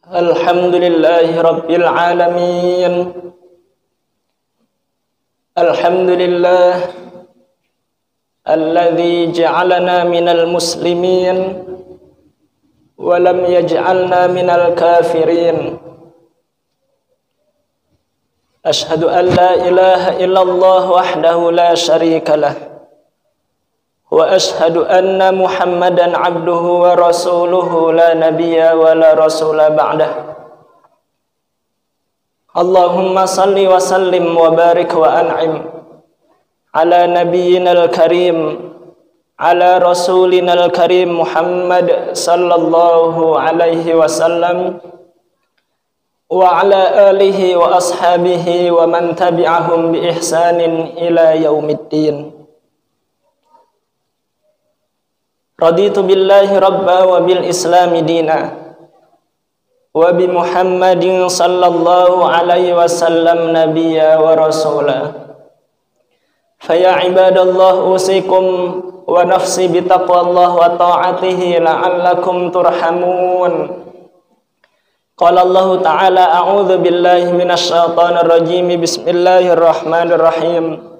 Alhamdulillahi Rabbil Alamin. Alhamdulillah alladzi ja'alana minal muslimin wa lam yaj'alna minal kafirin. Ashhadu an la ilaha illallah wahdahu la syarika lah wa ashhadu anna Muhammadan abduhu wa rasuluhu la nabiyya wa la rasula ba'dah. Allahumma salli wa sallim wa barik wa an'im ala nabiyyinal karim, ala rasulinal karim Muhammad sallallahu alaihi wasallam wa ala alihi wa ashabihi wa man tabi'ahum bi ihsanin ila yaumiddin. Raditu billahi rabba wa bil islami dina wa bi Muhammadin sallallahu alaihi wasallam nabiyya wa rasula. Faya ibadallah usikum wa nafsi bi taqwallah wa ta'atihi la'allakum turhamun. Qala Allah ta'ala a'udzu billahi minasy syaithanir rajim. Bismillahirrahmanirrahim.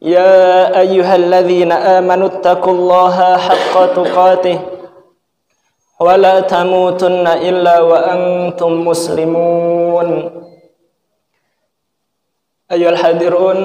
Ya ayyuhalladzina amanu taqullaha haqqa tuqatih wa la tamutunna illa wa antum muslimun. Ayyuhal hadirun,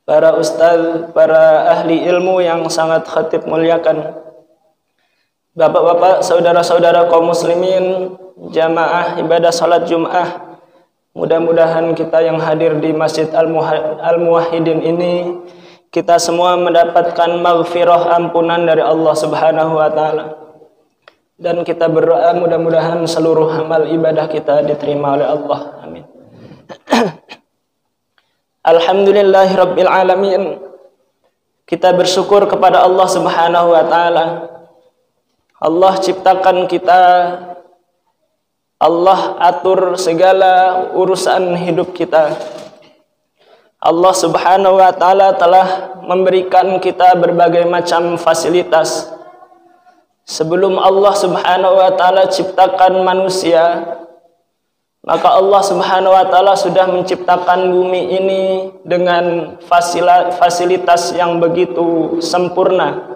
para ustaz, para ahli ilmu yang sangat khatib muliakan, bapak-bapak, saudara-saudara kaum muslimin, jamaah ibadah salat Jum'ah, mudah-mudahan kita yang hadir di Masjid Al-Muwahhidin ini, kita semua mendapatkan maghfirah, ampunan dari Allah Subhanahu wa Ta'ala. Dan kita berdoa mudah-mudahan seluruh amal ibadah kita diterima oleh Allah. Amin. Alhamdulillahi Rabbil Alamin. Kita bersyukur kepada Allah Subhanahu wa Ta'ala. Allah ciptakan kita, Allah atur segala urusan hidup kita. Allah Subhanahu wa Ta'ala telah memberikan kita berbagai macam fasilitas. Sebelum Allah Subhanahu wa Ta'ala ciptakan manusia, maka Allah Subhanahu wa Ta'ala sudah menciptakan bumi ini dengan fasilitas yang begitu sempurna.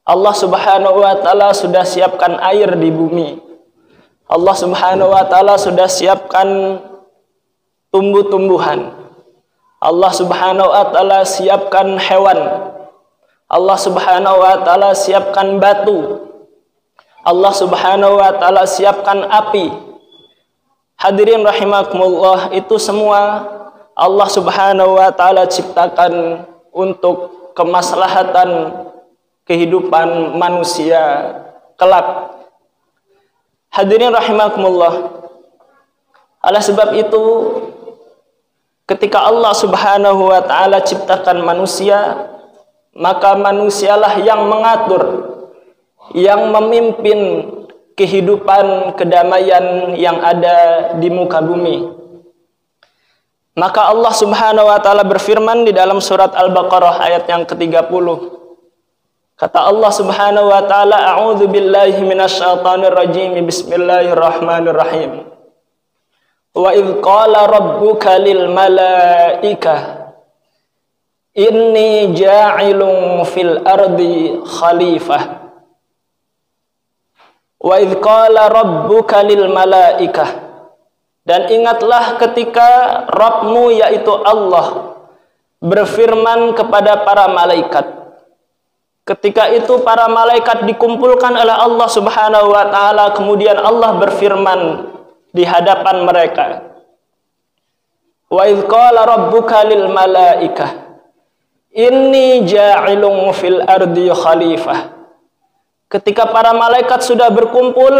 Allah Subhanahu wa Ta'ala sudah siapkan air di bumi. Allah Subhanahu wa Ta'ala sudah siapkan tumbuh-tumbuhan. Allah Subhanahu wa Ta'ala siapkan hewan. Allah Subhanahu wa Ta'ala siapkan batu. Allah Subhanahu wa Ta'ala siapkan api. Hadirin rahimakumullah, itu semua Allah Subhanahu wa Ta'ala ciptakan untuk kemaslahatan kehidupan manusia kelak. Hadirin rahimakumullah, oleh sebab itu ketika Allah Subhanahu wa Ta'ala ciptakan manusia, maka manusialah yang mengatur, yang memimpin kehidupan kedamaian yang ada di muka bumi. Maka Allah Subhanahu wa Ta'ala berfirman di dalam surat Al-Baqarah ayat yang ke-30. Kata Allah Subhanahu wa Ta'ala, a'udzu billahi minasy syaithanir rajim. Bismillahirrahmanirrahim. Wa idz qala rabbuka lil malaikah inni ja'ilun fil ardi khalifah. Wa idz qala rabbuka lil malaikah, dan ingatlah ketika Rabbmu yaitu Allah berfirman kepada para malaikat. Ketika itu para malaikat dikumpulkan oleh Allah Subhanahu wa Ta'ala, kemudian Allah berfirman di hadapan mereka. Wa idz qala rabbuka lil malaikah inni ja'ilun fil ardi khalifah. Ketika para malaikat sudah berkumpul,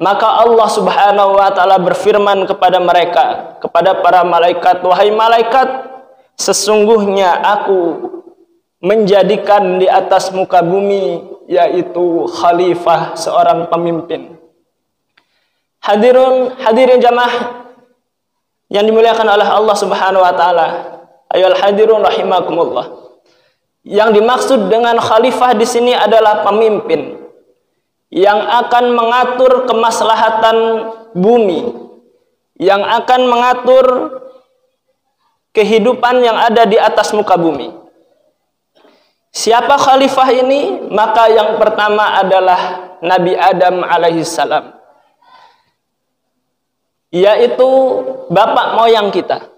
maka Allah Subhanahu wa Ta'ala berfirman kepada mereka, kepada para malaikat, wahai malaikat, sesungguhnya aku menjadikan di atas muka bumi yaitu khalifah, seorang pemimpin. Hadirin jamaah yang dimuliakan oleh Allah Subhanahu wa Ta'ala, ayyuhal hadirun rahimakumullah. Yang dimaksud dengan khalifah di sini adalah pemimpin. yang akan mengatur kemaslahatan bumi, yang akan mengatur kehidupan yang ada di atas muka bumi. Siapa khalifah ini? Maka yang pertama adalah Nabi Adam alaihissalam, yaitu bapak moyang kita.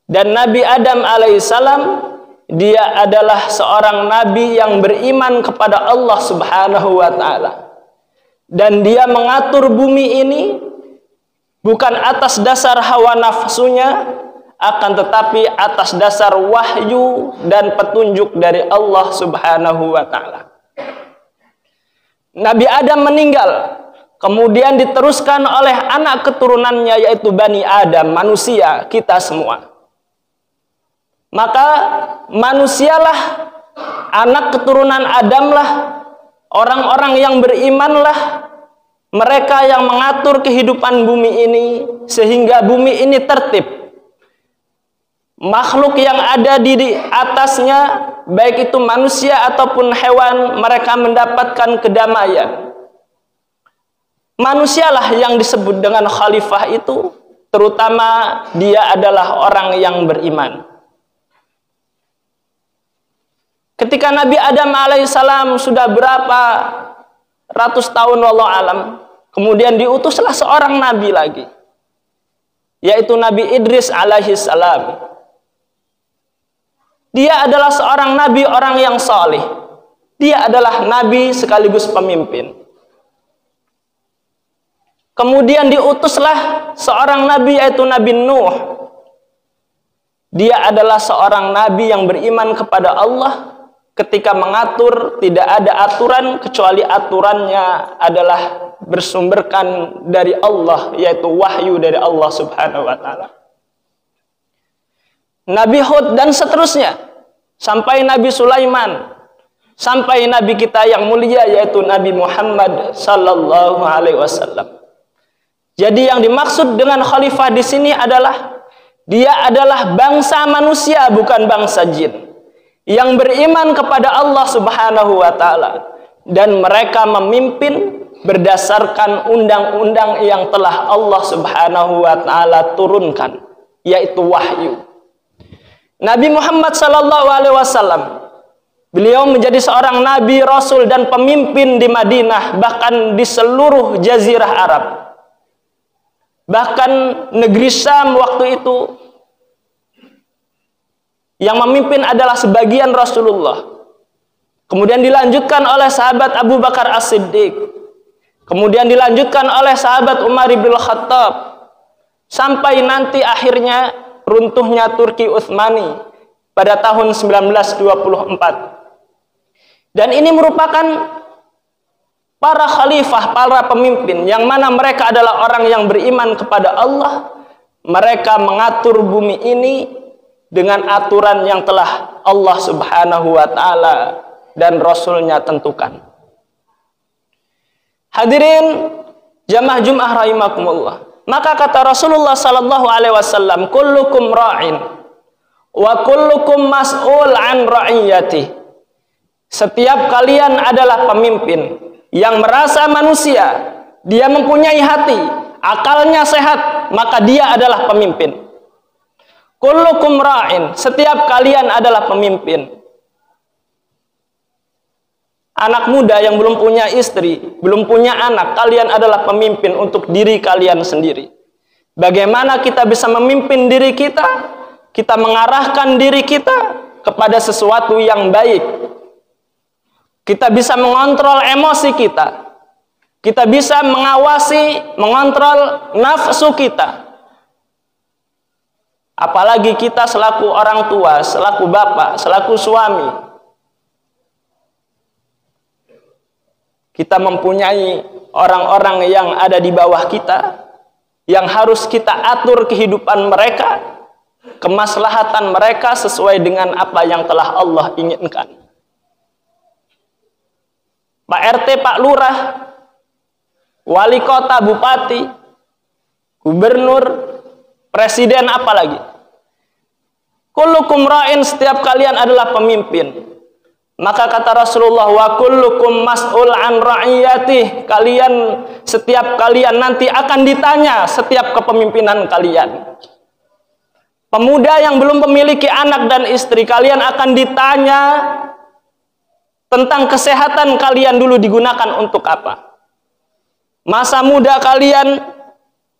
Dan Nabi Adam alaihissalam, dia adalah seorang nabi yang beriman kepada Allah subhanahu wa ta'ala. Dan dia mengatur bumi ini bukan atas dasar hawa nafsunya, akan tetapi atas dasar wahyu dan petunjuk dari Allah subhanahu wa ta'ala. Nabi Adam meninggal, kemudian diteruskan oleh anak keturunannya, yaitu Bani Adam, manusia, kita semua. Maka manusialah, anak keturunan Adamlah, orang-orang yang berimanlah, mereka yang mengatur kehidupan bumi ini sehingga bumi ini tertib. Makhluk yang ada di atasnya, baik itu manusia ataupun hewan, mereka mendapatkan kedamaian. Manusialah yang disebut dengan khalifah itu, terutama dia adalah orang yang beriman. Ketika Nabi Adam alaihissalam sudah berapa ratus tahun wallahu alam, kemudian diutuslah seorang nabi lagi, yaitu Nabi Idris alaihissalam. Dia adalah seorang nabi, orang yang saleh. Dia adalah nabi sekaligus pemimpin. Kemudian diutuslah seorang nabi, yaitu Nabi Nuh. Dia adalah seorang nabi yang beriman kepada Allah. Ketika mengatur, tidak ada aturan kecuali aturannya adalah bersumberkan dari Allah, yaitu wahyu dari Allah subhanahu wa ta'ala. Nabi Hud dan seterusnya, sampai Nabi Sulaiman, sampai Nabi kita yang mulia, yaitu Nabi Muhammad sallallahu alaihi wasallam. Jadi yang dimaksud dengan khalifah di sini adalah dia adalah bangsa manusia, bukan bangsa jin, yang beriman kepada Allah subhanahu wa ta'ala, dan mereka memimpin berdasarkan undang-undang yang telah Allah subhanahu wa ta'ala turunkan, yaitu wahyu. Nabi Muhammad sallallahu alaihi wasallam, beliau menjadi seorang nabi, rasul, dan pemimpin di Madinah, bahkan di seluruh jazirah Arab. Bahkan negeri Syam waktu itu yang memimpin adalah sebagian Rasulullah. Kemudian dilanjutkan oleh sahabat Abu Bakar As-Siddiq. Kemudian dilanjutkan oleh sahabat Umar bin Khattab. Sampai nanti akhirnya runtuhnya Turki Utsmani pada tahun 1924. Dan ini merupakan para khalifah, para pemimpin, yang mana mereka adalah orang yang beriman kepada Allah. Mereka mengatur bumi ini dengan aturan yang telah Allah subhanahu wa ta'ala dan Rasulnya tentukan. Hadirin jamaah Jum'ah rahimakumullah. Maka kata Rasulullah sallallahu alaihi wasallam, kullukum ra'in wa kullukum mas'ul an ra'iyati. Setiap kalian adalah pemimpin yang merasa manusia, dia mempunyai hati, akalnya sehat, maka dia adalah pemimpin. Kullukum ra'in, setiap kalian adalah pemimpin. Anak muda yang belum punya istri, belum punya anak, kalian adalah pemimpin untuk diri kalian sendiri. Bagaimana kita bisa memimpin diri kita? Kita mengarahkan diri kita kepada sesuatu yang baik. Kita bisa mengontrol emosi kita. Kita bisa mengawasi, mengontrol nafsu kita. Apalagi kita selaku orang tua, selaku bapak, selaku suami. Kita mempunyai orang-orang yang ada di bawah kita, yang harus kita atur kehidupan mereka, kemaslahatan mereka sesuai dengan apa yang telah Allah inginkan. Pak RT, Pak Lurah, Wali Kota, Bupati, Gubernur, Presiden, apalagi. Kullukum ra'in, setiap kalian adalah pemimpin. Maka kata Rasulullah, wa kullukum mas'ul an ra'iyatih, setiap kalian nanti akan ditanya setiap kepemimpinan kalian. Pemuda yang belum memiliki anak dan istri, kalian akan ditanya tentang kesehatan kalian dulu digunakan untuk apa. Masa muda kalian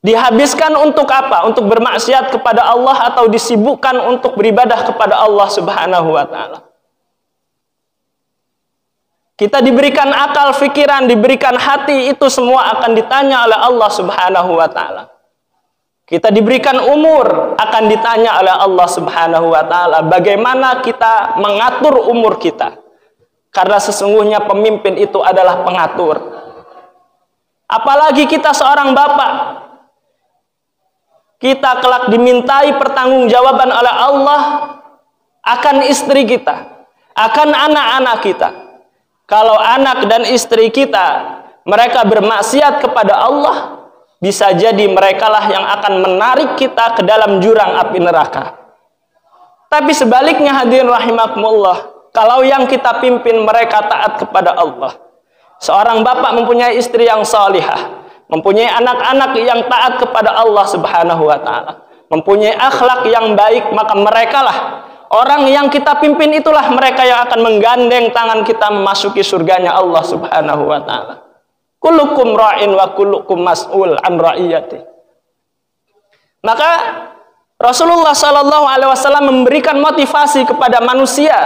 dihabiskan untuk apa? Untuk bermaksiat kepada Allah atau disibukkan untuk beribadah kepada Allah Subhanahu wa ta'ala. Kita diberikan akal, pikiran, diberikan hati, itu semua akan ditanya oleh Allah Subhanahu wa ta'ala. Kita diberikan umur, akan ditanya oleh Allah Subhanahu wa ta'ala bagaimana kita mengatur umur kita. Karena sesungguhnya pemimpin itu adalah pengatur. Apalagi kita seorang bapak, kita kelak dimintai pertanggungjawaban oleh Allah akan istri kita, akan anak-anak kita. Kalau anak dan istri kita mereka bermaksiat kepada Allah, bisa jadi merekalah yang akan menarik kita ke dalam jurang api neraka. Tapi sebaliknya hadirin rahimakumullah, kalau yang kita pimpin mereka taat kepada Allah, seorang bapak mempunyai istri yang salihah, mempunyai anak-anak yang taat kepada Allah Subhanahu wa ta'ala, mempunyai akhlak yang baik, maka merekalah orang yang kita pimpin, itulah mereka yang akan menggandeng tangan kita memasuki surganya Allah Subhanahu wa ta'ala. Kullukum ra'in wa kullukum mas'ul an ra'iyati. Maka Rasulullah sallallahu alaihi wasallam memberikan motivasi kepada manusia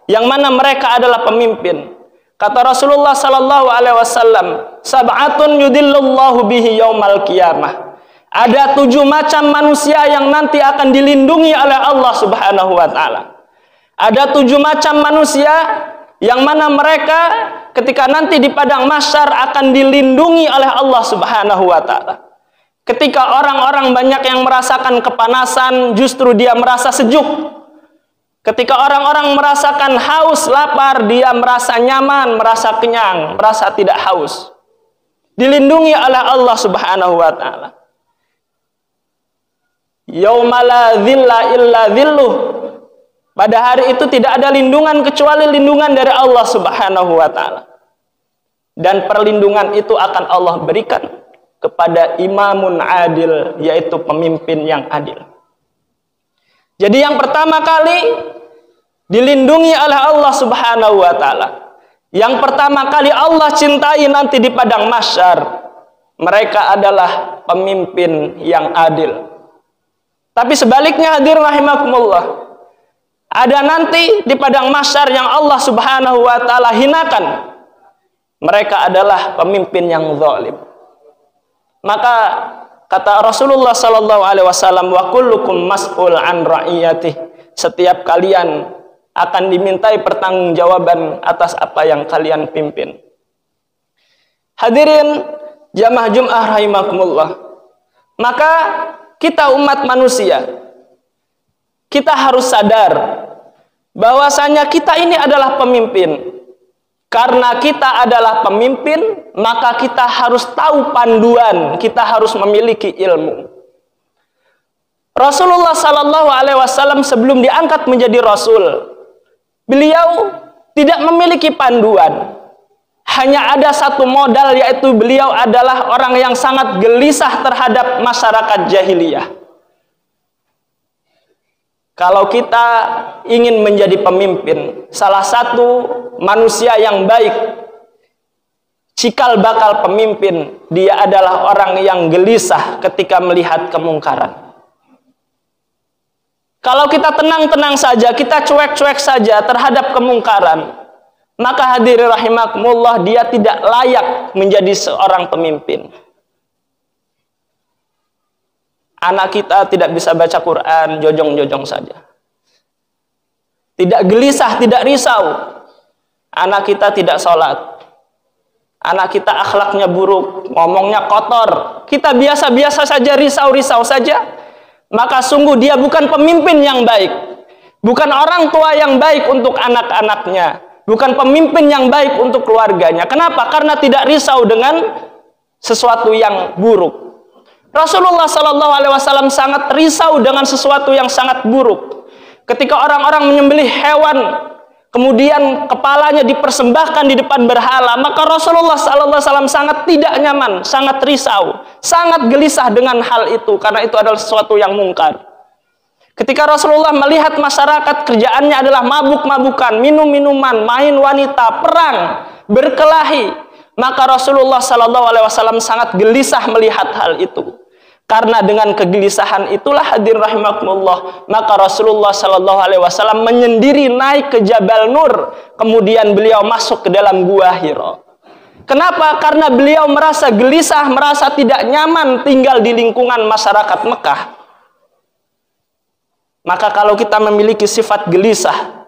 yang mana mereka adalah pemimpin. Kata Rasulullah sallallahu alaihi wasallam, sab'atun yudhillullahu bihi yaumal qiyamah. Ada 7 macam manusia yang nanti akan dilindungi oleh Allah Subhanahu wa ta'ala. Ada 7 macam manusia yang mana mereka ketika nanti di padang mahsyar akan dilindungi oleh Allah Subhanahu wa ta'ala. Ketika orang-orang banyak yang merasakan kepanasan, justru dia merasa sejuk. Ketika orang-orang merasakan haus, lapar, dia merasa nyaman, merasa kenyang, merasa tidak haus. Dilindungi oleh Allah Subhanahu wa ta'ala. Yaumala dhilla illa dhilluh. Pada hari itu tidak ada lindungan kecuali lindungan dari Allah Subhanahu wa ta'ala. Dan perlindungan itu akan Allah berikan kepada imamun adil, yaitu pemimpin yang adil. Jadi yang pertama kali dilindungi oleh Allah Subhanahu wa ta'ala, yang pertama kali Allah cintai nanti di padang mahsyar, mereka adalah pemimpin yang adil. Tapi sebaliknya hadirin rahimakumullah, ada nanti di padang mahsyar yang Allah Subhanahu wa ta'ala hinakan, mereka adalah pemimpin yang zalim. Maka kata Rasulullah sallallahu alaihi wasallam, wa kullukum mas'ul an ra'iyatih, setiap kalian akan dimintai pertanggungjawaban atas apa yang kalian pimpin. Hadirin jamaah Jumat rahimakumullah, maka kita umat manusia, kita harus sadar bahwasanya kita ini adalah pemimpin. Karena kita adalah pemimpin, maka kita harus tahu panduan, kita harus memiliki ilmu. Rasulullah sallallahu alaihi wasallam sebelum diangkat menjadi rasul, beliau tidak memiliki panduan. Hanya ada satu modal, yaitu beliau adalah orang yang sangat gelisah terhadap masyarakat jahiliyah. Kalau kita ingin menjadi pemimpin, salah satu manusia yang baik, cikal bakal pemimpin, dia adalah orang yang gelisah ketika melihat kemungkaran. Kalau kita tenang-tenang saja, kita cuek-cuek saja terhadap kemungkaran, maka hadirin rahimakumullah, dia tidak layak menjadi seorang pemimpin. Anak kita tidak bisa baca Quran, jojong-jojong saja. Tidak gelisah, tidak risau. Anak kita tidak sholat. Anak kita akhlaknya buruk, ngomongnya kotor. Kita biasa-biasa saja, risau-risau saja. Maka sungguh dia bukan pemimpin yang baik. Bukan orang tua yang baik untuk anak-anaknya. Bukan pemimpin yang baik untuk keluarganya. Kenapa? Karena tidak risau dengan sesuatu yang buruk. Rasulullah sallallahu alaihi wasallam sangat risau dengan sesuatu yang sangat buruk. Ketika orang-orang menyembelih hewan, kemudian kepalanya dipersembahkan di depan berhala, maka Rasulullah SAW sangat tidak nyaman, sangat risau, sangat gelisah dengan hal itu, karena itu adalah sesuatu yang mungkar. Ketika Rasulullah melihat masyarakat kerjaannya adalah mabuk-mabukan, minum-minuman, main wanita, perang, berkelahi, maka Rasulullah SAW sangat gelisah melihat hal itu. Karena dengan kegelisahan itulah, hadirin rahimakumullah, maka Rasulullah SAW menyendiri naik ke Jabal Nur, kemudian beliau masuk ke dalam gua Hira. Kenapa? Karena beliau merasa gelisah, merasa tidak nyaman tinggal di lingkungan masyarakat Mekah. Maka kalau kita memiliki sifat gelisah,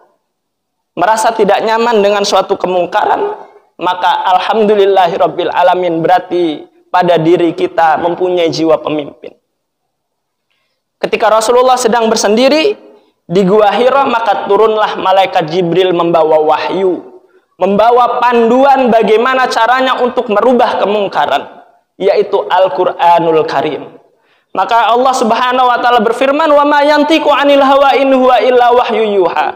merasa tidak nyaman dengan suatu kemungkaran, maka alhamdulillahirabbil alamin, berarti pada diri kita mempunyai jiwa pemimpin. Ketika Rasulullah sedang bersendiri di Gua Hira, maka turunlah malaikat Jibril membawa wahyu, membawa panduan bagaimana caranya untuk merubah kemungkaran, yaitu Al-Qur'anul Karim. Maka Allah Subhanahu wa taala berfirman, "Wa ma yantiqu 'anil hawa in huwa illa wahyu yuha."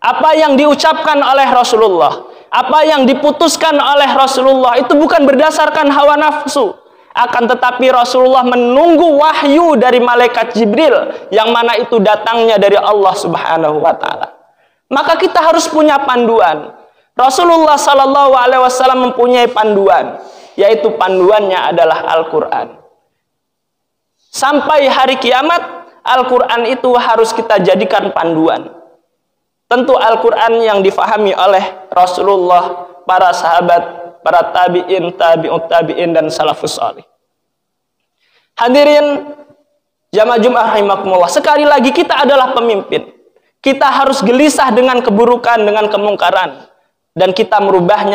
Apa yang diucapkan oleh Rasulullah, apa yang diputuskan oleh Rasulullah itu bukan berdasarkan hawa nafsu, akan tetapi Rasulullah menunggu wahyu dari malaikat Jibril yang mana itu datangnya dari Allah Subhanahu wa taala. Maka kita harus punya panduan. Rasulullah sallallahu alaihi wasallam mempunyai panduan, yaitu panduannya adalah Al-Qur'an. Sampai hari kiamat, Al-Qur'an itu harus kita jadikan panduan. Tentu Al-Quran yang difahami oleh Rasulullah, para sahabat, para tabi'in, tabi'ut tabi'in, dan salafus salih. Hadirin jamaah Jumat rahimakumullah, sekali lagi kita adalah pemimpin. Kita harus gelisah dengan keburukan, dengan kemungkaran. Dan kita merubah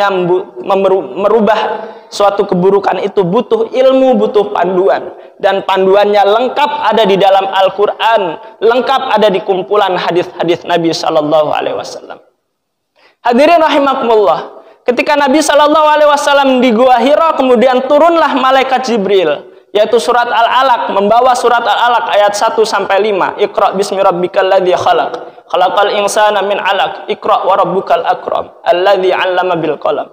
suatu keburukan itu butuh ilmu, butuh panduan. Dan panduannya lengkap ada di dalam Al-Quran, lengkap ada di kumpulan hadis-hadis Nabi Sallallahu Alaihi Wasallam. Hadirin rahimakumullah, ketika Nabi Sallallahu Alaihi Wasallam di Gua Hira, kemudian turunlah malaikat Jibril, yaitu surat Al-Alaq, membawa surat Al-Alaq ayat 1-5. Iqra bismi rabbikal ladzi khalaq, khalaqal insana min 'alaq, iqra wa rabbukal akram, alladzi 'allama bil qalam,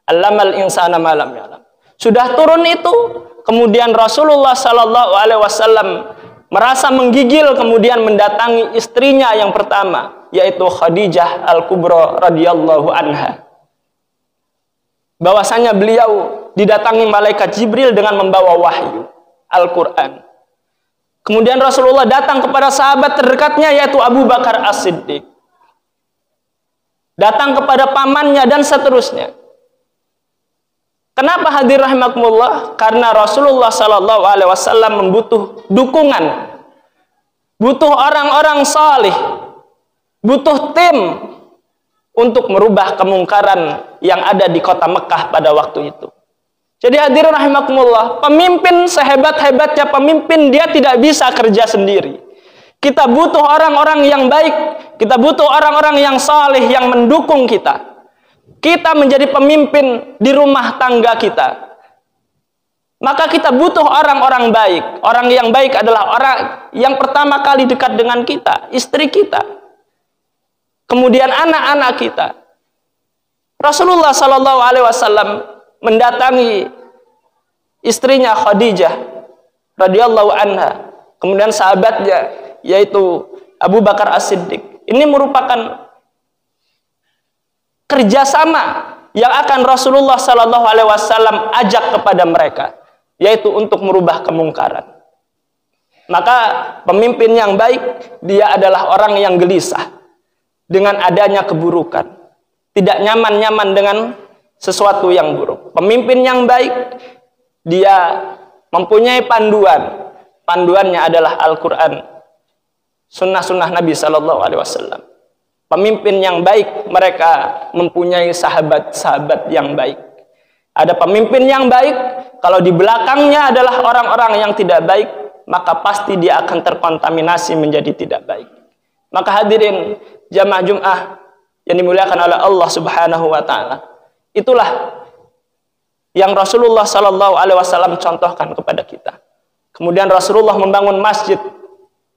'allamal insana ma lam ya'lam. Sudah turun itu, kemudian Rasulullah sallallahu alaihi wasallam merasa menggigil, kemudian mendatangi istrinya yang pertama, yaitu Khadijah Al-Kubra radhiyallahu anha. Bahwasanya beliau didatangi malaikat Jibril dengan membawa wahyu Al-Quran. Kemudian Rasulullah datang kepada sahabat terdekatnya, yaitu Abu Bakar As-Siddiq. Datang kepada pamannya dan seterusnya. Kenapa hadir rahimakumullah? Karena Rasulullah Sallallahu Alaihi Wasallam membutuh dukungan, butuh orang-orang salih, butuh tim untuk merubah kemungkaran yang ada di kota Mekah pada waktu itu. Jadi hadirin rahimakumullah, pemimpin sehebat-hebatnya pemimpin, dia tidak bisa kerja sendiri. Kita butuh orang-orang yang baik, kita butuh orang-orang yang saleh yang mendukung kita. Kita menjadi pemimpin di rumah tangga kita, maka kita butuh orang-orang baik. Orang yang baik adalah orang yang pertama kali dekat dengan kita, istri kita, kemudian anak-anak kita. Rasulullah Sallallahu Alaihi Wasallam mendatangi istrinya Khadijah radhiyallahu anha, kemudian sahabatnya yaitu Abu Bakar As-Siddiq. Ini merupakan kerjasama yang akan Rasulullah Sallallahu Alaihi Wasallam ajak kepada mereka, yaitu untuk merubah kemungkaran. Maka pemimpin yang baik, dia adalah orang yang gelisah dengan adanya keburukan, tidak nyaman-nyaman dengan sesuatu yang buruk. Pemimpin yang baik, dia mempunyai panduan. Panduannya adalah Al-Quran, sunnah-sunnah Nabi Sallallahu Alaihi Wasallam. Pemimpin yang baik, mereka mempunyai sahabat-sahabat yang baik. Ada pemimpin yang baik, kalau di belakangnya adalah orang-orang yang tidak baik, maka pasti dia akan terkontaminasi menjadi tidak baik. Maka hadirin jamaah Jum'ah yang dimuliakan oleh Allah Subhanahu wa taala, itulah yang Rasulullah Sallallahu Alaihi Wasallam contohkan kepada kita. Kemudian Rasulullah membangun masjid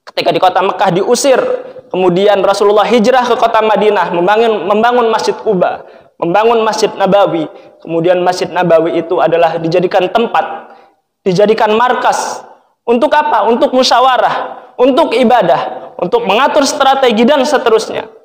ketika di kota Mekah diusir Kemudian Rasulullah hijrah ke kota Madinah, membangun Masjid Quba, membangun Masjid Nabawi. Kemudian Masjid Nabawi itu adalah dijadikan tempat, dijadikan markas. Untuk apa? Untuk musyawarah, untuk ibadah, untuk mengatur strategi dan seterusnya.